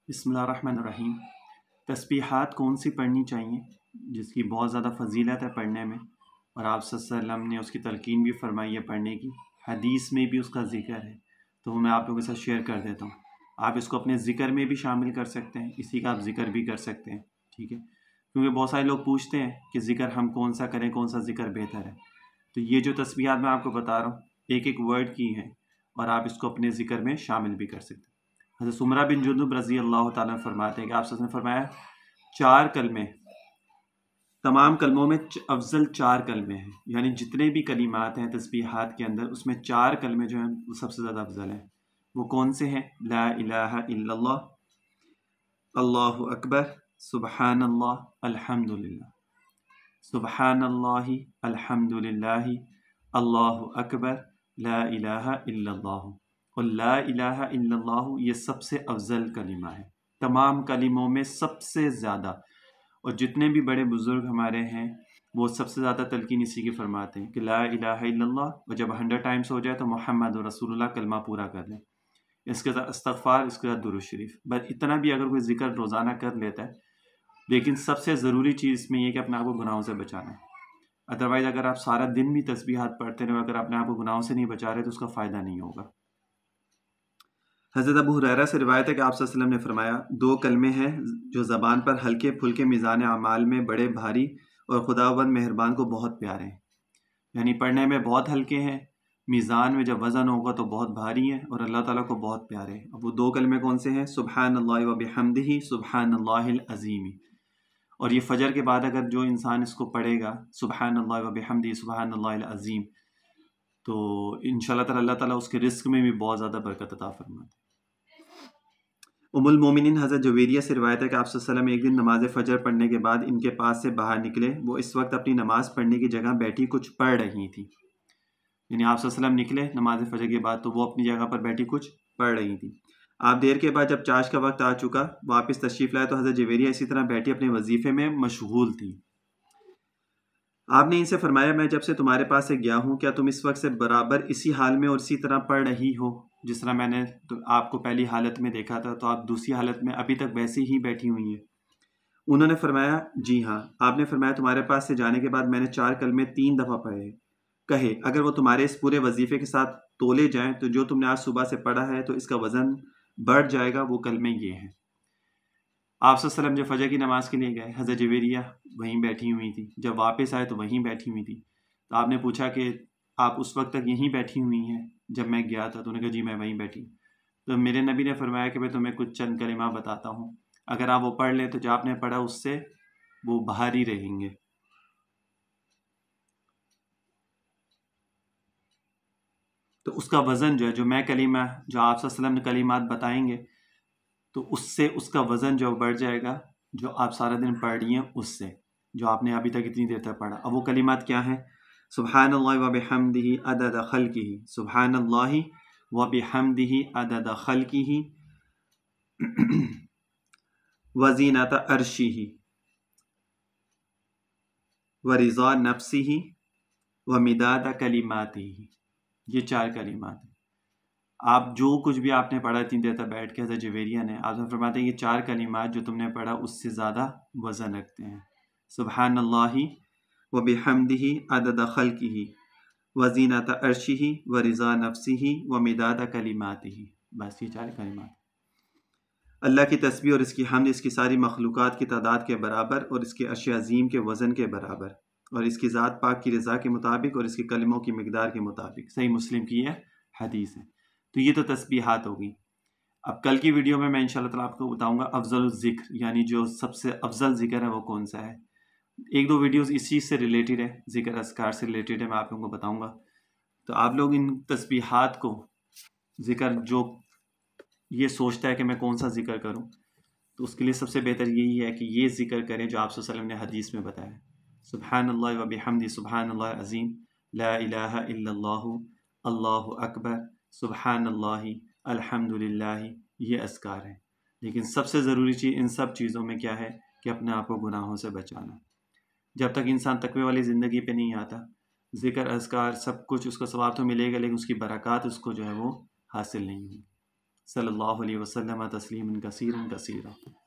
बिस्मिल्लाहिर्रहमानिर्रहीम। तस्बीहात कौन सी पढ़नी चाहिए जिसकी बहुत ज़्यादा फजीलत है पढ़ने में, और आप सल्लल्लाहु अलैहि वसल्लम ने उसकी तलकीन भी फरमाई है पढ़ने की, हदीस में भी उसका ज़िक्र है, तो वो मैं आप लोगों के साथ शेयर कर देता हूँ। आप इसको अपने ज़िक्र में भी शामिल कर सकते हैं, इसी का आप ज़िक्र भी कर सकते हैं, ठीक है। क्योंकि बहुत सारे लोग पूछते हैं कि ज़िक्र हम कौन सा करें, कौन सा ज़िक्र बेहतर है। तो ये जो तस्बीहात मैं आपको बता रहा हूँ एक एक वर्ड की हैं, और आप इसको अपने ज़िक्र में शामिल भी कर सकते हैं। हज़रत उमरा बिन जुंदुब रज़ी अल्लाह ताला फरमाते हैं कि आप सल्लल्लाहु अलैहि वसल्लम ने फरमाया, चार कलमे तमाम कलमों में अफजल चार कलमे हैं, यानी जितने भी कलिमात हैं तस्बीहात के अंदर, उसमें चार कलमे जो हैं वो सबसे ज़्यादा अफजल हैं। वो कौन से हैं? ला इलाहा इल्लल्लाह, अल्लाहु अकबर, सुबहानल्लाह, अल्हम्दुलिल्लाह, सुबहानल्लाहि अल्हम्दुलिल्लाहि, अल्लाहु अकबर, ला इलाहा इल्लल्लाह। और ला इलाहा इल्लल्लाह ये सबसे अफजल कलिमा है, तमाम कलिमों में सबसे ज़्यादा। और जितने भी बड़े बुज़ुर्ग हमारे हैं वो सबसे ज़्यादा तलकीन इसी की फरमाते हैं कि ला इलाहा इल्लल्लाह, और जब 100 टाइम्स हो जाए तो मोहम्मद रसूलुल्लाह कलमा पूरा कर लें, इसके साथ इस्तग़फ़ार, इसके साथ दुरूद शरीफ। बस इतना भी अगर कोई ज़िक्र रोज़ाना कर लेता है, लेकिन सबसे ज़रूरी चीज़ इसमें यह कि अपने आप को गुनाहों से बचाना है। अदरवाइज़ अगर आप सारा दिन भी तस्बीहात पढ़ते रहे, अगर अपने आप को गुनाहों से नहीं बचा रहे तो उसका फ़ायदा नहीं होगा। हज़रत अबू हुरैरा से रिवायत है कि आप सल्लल्लाहु अलैहि वसल्लम ने फरमाया, दो कलमे हैं जो ज़बान पर हल्के फुल्के मीज़ान अमाल में बड़े भारी और खुदावंद मेहरबान को बहुत प्यारे हैं। यानी पढ़ने में बहुत हल्के हैं, मीज़ान में जब वज़न होगा तो बहुत भारी हैं, और अल्लाह ताला को बहुत प्यारे हैं। अब वो दो कलमे कौन से हैं? सुबहानल्लाहि व बिहम्दिही सुबहानल्लाहिल अज़ीम। और ये फ़जर के बाद अगर जो इंसान इसको पढ़ेगा, सुबहानल्लाहि व बिहम्दिही सुबहानल्लाहिल अज़ीम, तो इंशाअल्लाह ताला अल्लाह ताला उसके रिस्क में भी बहुत ज़्यादा बरकत अता फरमाते हैं। उम्मुल मोमिनीन हज़रत जुवैरिया से रिवायत है कि आप सल्लल्लाहु अलैहि वसल्लम एक दिन नमाज फ़जर पढ़ने के बाद इनके पास से बाहर निकले। वो इस वक्त अपनी नमाज़ पढ़ने की जगह बैठी कुछ पढ़ रही थी। यानी आप सल्लल्लाहु अलैहि वसल्लम निकले नमाज फ़जर के बाद, तो वो अपनी जगह पर बैठी कुछ पढ़ रही थी। आप देर के बाद जब चाश का वक्त आ चुका, वापस तशरीफ़ लाए, तो हज़रत जुवैरिया इसी तरह बैठी अपने वजीफ़े में मशगूल थी। आपने इनसे फरमाया, मैं जब से तुम्हारे पास से गया हूँ, क्या तुम इस वक्त से बराबर इसी हाल में और इसी तरह पढ़ रही हो जिस तरह मैंने तो आपको पहली हालत में देखा था, तो आप दूसरी हालत में अभी तक वैसे ही बैठी हुई हैं? उन्होंने फरमाया, जी हाँ। आपने फरमाया, तुम्हारे पास से जाने के बाद मैंने चार कलमे 3 दफ़ा पढ़े। कहे, अगर वो तुम्हारे इस पूरे वजीफ़े के साथ तोले जाएं तो जो तुमने आज सुबह से पढ़ा है तो इसका वज़न बढ़ जाएगा। वो कलमे ये हैं। आप सल्लल्लाहु अलैहि वसल्लम जब फजर की नमाज़ के लिए गए, हज़रत जुवैरिया वहीं बैठी हुई थी। जब वापस आए तो वहीं बैठी हुई थी। तो आपने पूछा कि आप उस वक्त तक यहीं बैठी हुई हैं जब मैं गया था? तो उन्होंने कहा, जी मैं वहीं बैठी। तो मेरे नबी ने फरमाया कि मैं तुम्हें कुछ चंद कलिमा बताता हूँ, अगर आप वो पढ़ लें तो जो आपने पढ़ा उससे वो भारी रहेंगे। तो उसका वज़न जो है, जो मैं कलिमा, जो आप सल्लल्लाहु अलैहि वसल्लम ने कलिमात बताएंगे, तो उससे उसका वज़न जो बढ़ जाएगा, जो आप सारा दिन पढ़ रही हैं उससे, जो आपने अभी तक इतनी देर तक पढ़ा। अब वो कलिमात क्या हैं? सुबहानल्लाहि व बिहम्दिही अदद खल्किही, सुबहानल्लाहि व बिहम्दिही अदद खल्किही व ज़ीनत अर्शिही व रिज़ा नफ्सिही व मिदाद कलिमातिही। ये चार कलिमात हैं। आप जो कुछ भी आपने पढ़ा इतनी देर तक बैठ के, हज़रत जुवैरिया ने, आपने फरमाते हैं ये चार कलिमात जो तुमने पढ़ा उससे ज़्यादा वज़न रखते हैं। सुबहानल्लाहि व बिहम्दिही अदद खल्किही व ज़ीनत अर्शिही व रिज़ा नफ्सिही व मिदाद कलिमातिही। बस ये चार कलिमात। अल्लाह की तस्बीह और इसकी हम्द इसकी सारी मखलूक़ात की तादाद के बराबर और इसके अर्श अज़ीम के वज़न के बराबर, और इसकी ज़ात पाक की रज़ा के मुताबिक और इसके कलमों की मिक़दार के मुताबिक। सही मुस्लिम की यह हदीस है। तो ये तो तस्बीहात होगी। अब कल की वीडियो में मैं इंशाअल्लाह ताला आपको बताऊंगा अफजल ज़िक्र, यानी जो सबसे अफजल ज़िक्र है वो कौन सा है। एक दो वीडियोस इस चीज़ से रिलेटेड है, ज़िक्र अस्कार से रिलेटेड है, मैं आप लोगों को बताऊंगा। तो आप लोग इन तस्बीहात को, ज़िक्र जो ये सोचता है कि मैं कौन सा ज़िक्र करूं, तो उसके लिए सबसे बेहतर यही है कि ये ज़िक्र करें जो आप सल्लल्लाहु अलैहि वसल्लम ने हदीस में बताया। सुबहानल्लाहि व बिहम्दिही सुबहानल्लाहिल अज़ीम, ला इलाहा इल्लल्लाहु, अल्लाहु अकबर, सुबहानल्लाहि, अल्हम्दुलिल्लाहि। ये अस्कार हैं। लेकिन सबसे ज़रूरी चीज़ इन सब चीज़ों में क्या है कि अपने आप को गुनाहों से बचाना। जब तक इंसान तकवे वाली ज़िंदगी पे नहीं आता, ज़िक्र अस्कार सब कुछ उसका सवाब तो मिलेगा, लेकिन उसकी बरक़ात उसको जो है वो हासिल नहीं होगी। صلی اللہ علیہ وسلم تسلیما کثیرا کثیرا۔